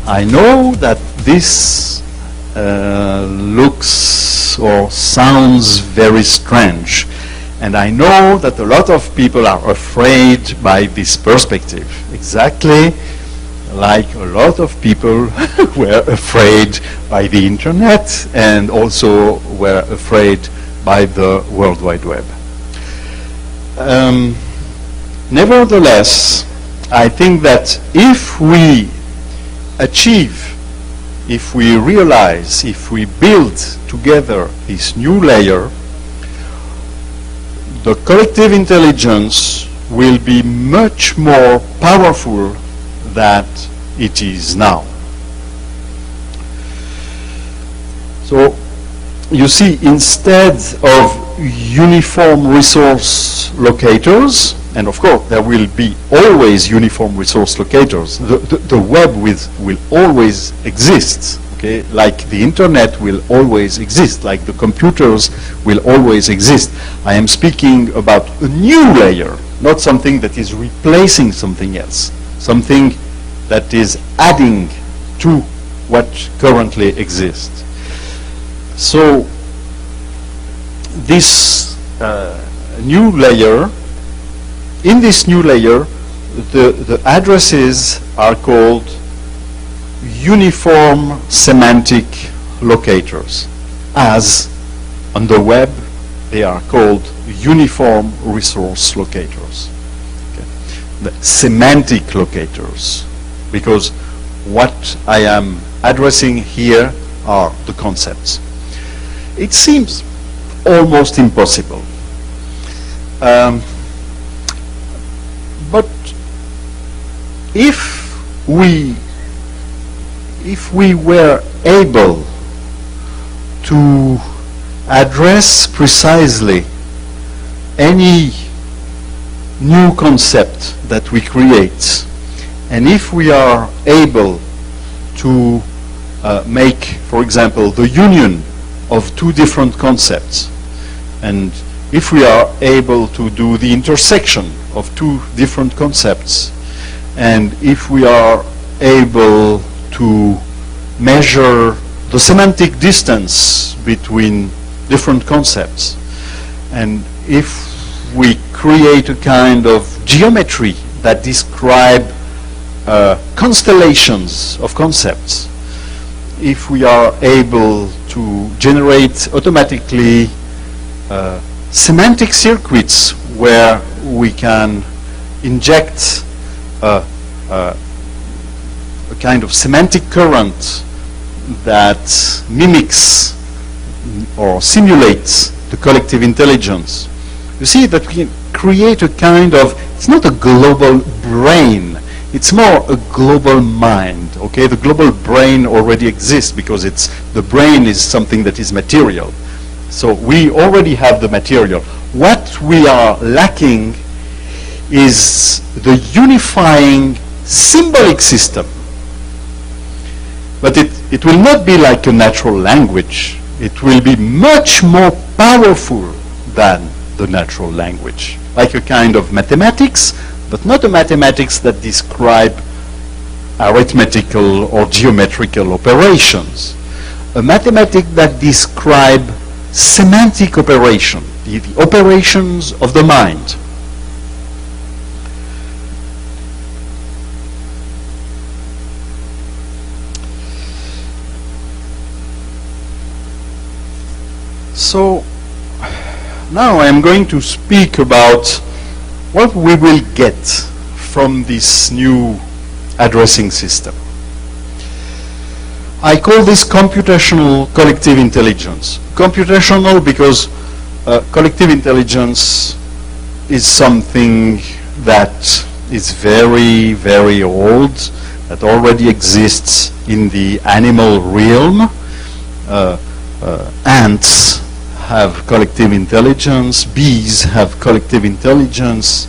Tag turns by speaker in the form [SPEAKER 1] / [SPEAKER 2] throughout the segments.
[SPEAKER 1] I know that this looks or sounds very strange, and I know that a lot of people are afraid by this perspective, exactly like a lot of people were afraid by the internet and also were afraid by the World Wide Web. Nevertheless, I think that if we achieve, if we realize, if we build together this new layer, the collective intelligence will be much more powerful than it is now. So, you see, instead of uniform resource locators, and of course there will be always uniform resource locators, the web will always exist, okay? Like the internet will always exist, like the computers will always exist. I am speaking about a new layer, not something that is replacing something else, something that is adding to what currently exists. So this new layer, in this new layer, the addresses are called uniform semantic locators, as on the web they are called uniform resource locators. Okay. The semantic locators, because what I am addressing here are the concepts. It seems almost impossible. But if we were able to address precisely any new concept that we create, and if we are able to make, for example, the union of two different concepts, and if we are able to do the intersection of two different concepts, and if we are able to measure the semantic distance between different concepts, and if we create a kind of geometry that describe constellations of concepts, if we are able to generate automatically semantic circuits where we can inject a kind of semantic current that mimics or simulates the collective intelligence, you see that we can create a kind of, it's not a global brain, it's more a global mind, okay? The global brain already exists because the brain is something that is material. So we already have the material. What we are lacking is the unifying symbolic system. But it will not be like a natural language. It will be much more powerful than the natural language. Like a kind of mathematics, but not a mathematics that describe arithmetical or geometrical operations. A mathematics that describe semantic operation, the operations of the mind. So now I am going to speak about what we will get from this new addressing system. I call this computational collective intelligence. Computational because collective intelligence is something that is very, very old, that already exists in the animal realm. Ants have collective intelligence, bees have collective intelligence,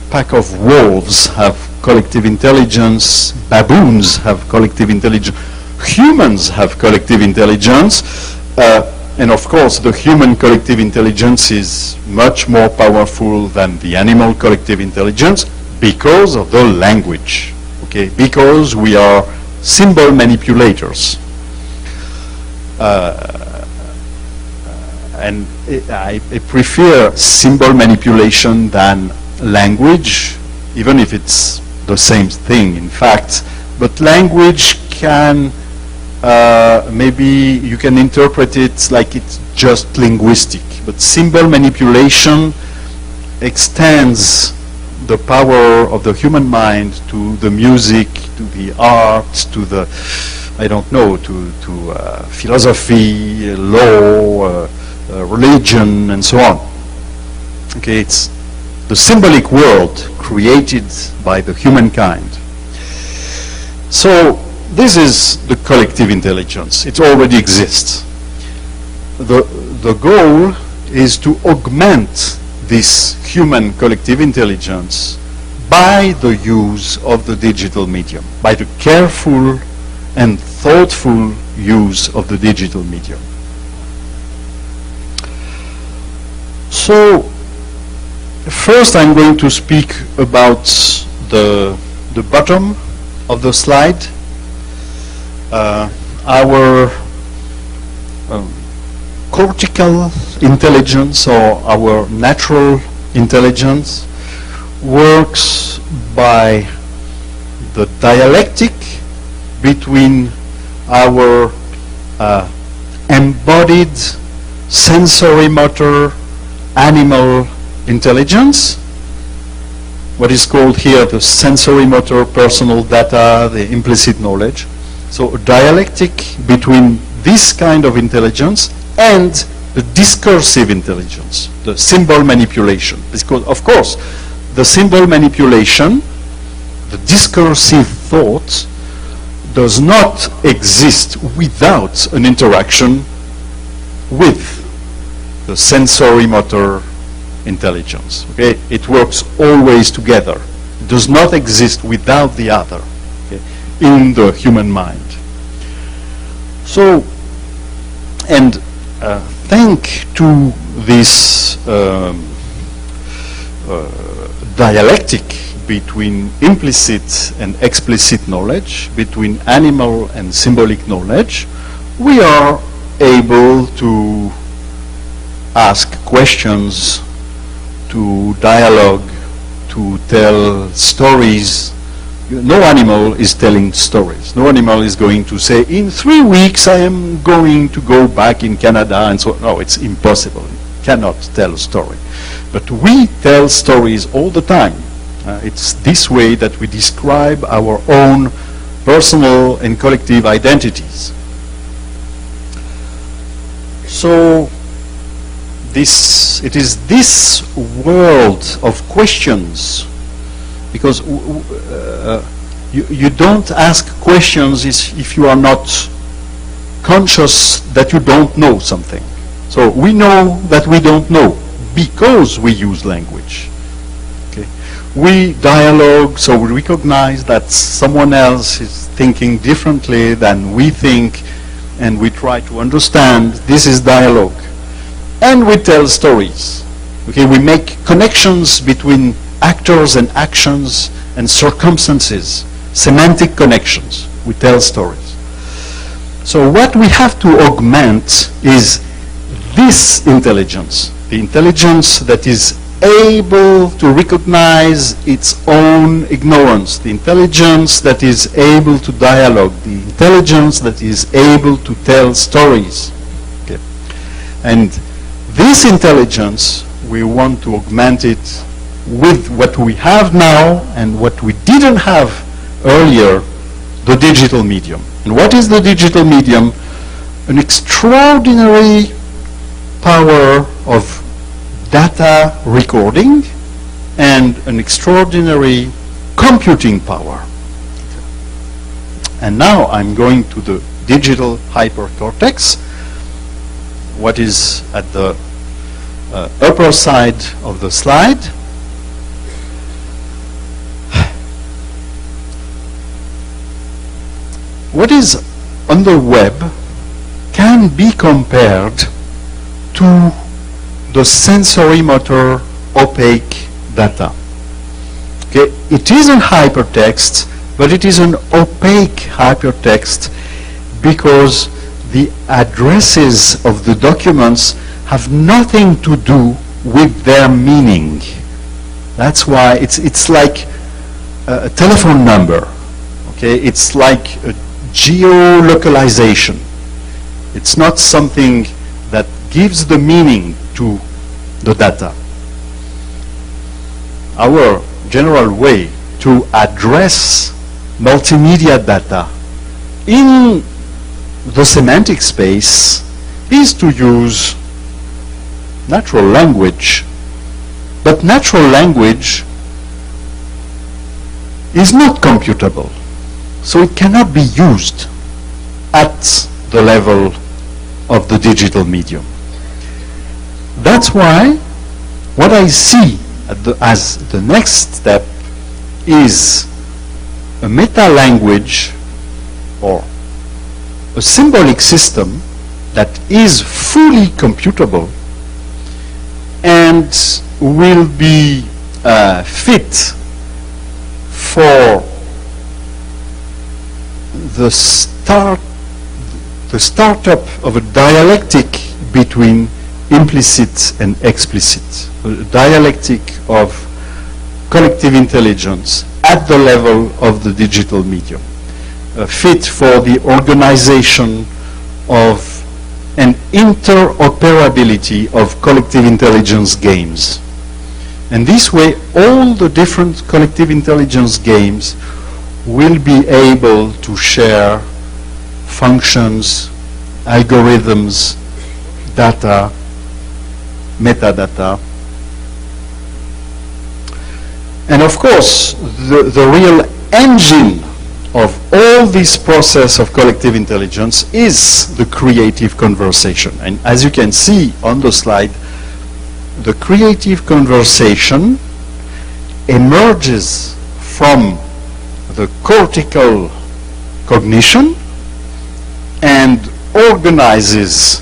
[SPEAKER 1] pack of wolves have collective intelligence, baboons have collective intelligence, humans have collective intelligence, and of course the human collective intelligence is much more powerful than the animal collective intelligence because of the language, okay? Because we are symbol manipulators. And I prefer symbol manipulation than language, even if it's the same thing, in fact. But language can, maybe you can interpret it like it's just linguistic. But symbol manipulation extends the power of the human mind to the music, to the art, to the, I don't know, to philosophy, law, religion, and so on. Okay, it's the symbolic world created by the humankind. So this is the collective intelligence. It already exists. The goal is to augment this human collective intelligence by the use of the digital medium, by the careful and thoughtful use of the digital medium. So, first I'm going to speak about the bottom of the slide. Our cortical intelligence, or our natural intelligence, works by the dialectic between our embodied sensory motor animal intelligence, what is called here the sensory motor personal data, the implicit knowledge. So a dialectic between this kind of intelligence and the discursive intelligence, the symbol manipulation. Because, of course, the symbol manipulation, the discursive thought, does not exist without an interaction with the sensory motor intelligence. Okay? It works always together. It does not exist without the other, okay, in the human mind. So, and thanks to this dialectic between implicit and explicit knowledge, between animal and symbolic knowledge, we are able to ask questions, to dialogue, to tell stories. No animal is telling stories. No animal is going to say, in 3 weeks I am going to go back in Canada, and so on. No, it's impossible. You cannot tell a story. But we tell stories all the time. It's this way that we describe our own personal and collective identities. So it is this world of questions, because you don't ask questions if you are not conscious that you don't know something. So we know that we don't know because we use language. Okay? We dialogue, so we recognize that someone else is thinking differently than we think, and we try to understand. This is dialogue. And we tell stories. Okay, we make connections between actors and actions and circumstances, semantic connections. We tell stories. So what we have to augment is this intelligence, the intelligence that is able to recognize its own ignorance, the intelligence that is able to dialogue, the intelligence that is able to tell stories. Okay. And this intelligence, we want to augment it with what we have now and what we didn't have earlier, the digital medium. And what is the digital medium? An extraordinary power of data recording and an extraordinary computing power. And now I'm going to the digital hypercortex, what is at the upper side of the slide. What is on the web can be compared to the sensory motor opaque data. Okay, it is a hypertext but it is an opaque hypertext because the addresses of the documents have nothing to do with their meaning. That's why it's like a telephone number. Okay, it's like a geolocalization. It's not something that gives the meaning to the data. Our general way to address multimedia data in the semantic space is to use natural language. But natural language is not computable, so it cannot be used at the level of the digital medium. That's why what I see as the next step is a meta-language or a symbolic system that is fully computable and will be fit for the startup of a dialectic between implicit and explicit, a dialectic of collective intelligence at the level of the digital medium, fit for the organization of an interoperability of collective intelligence games. And this way, all the different collective intelligence games will be able to share functions, algorithms, data, metadata. And of course, the real engine of all this process of collective intelligence is the creative conversation. And as you can see on the slide, the creative conversation emerges from the cortical cognition and organizes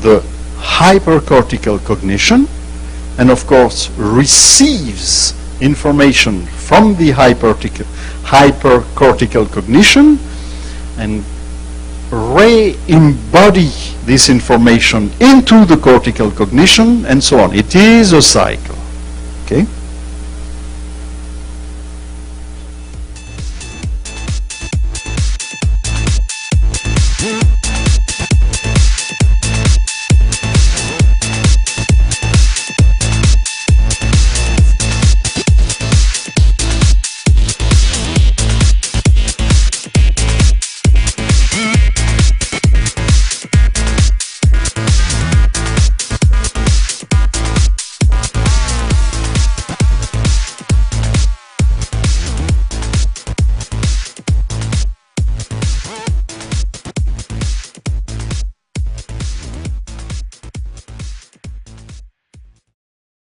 [SPEAKER 1] the hypercortical cognition, and of course receives information from the hypercortical cognition and re-embody this information into the cortical cognition, and so on. It is a cycle. Okay?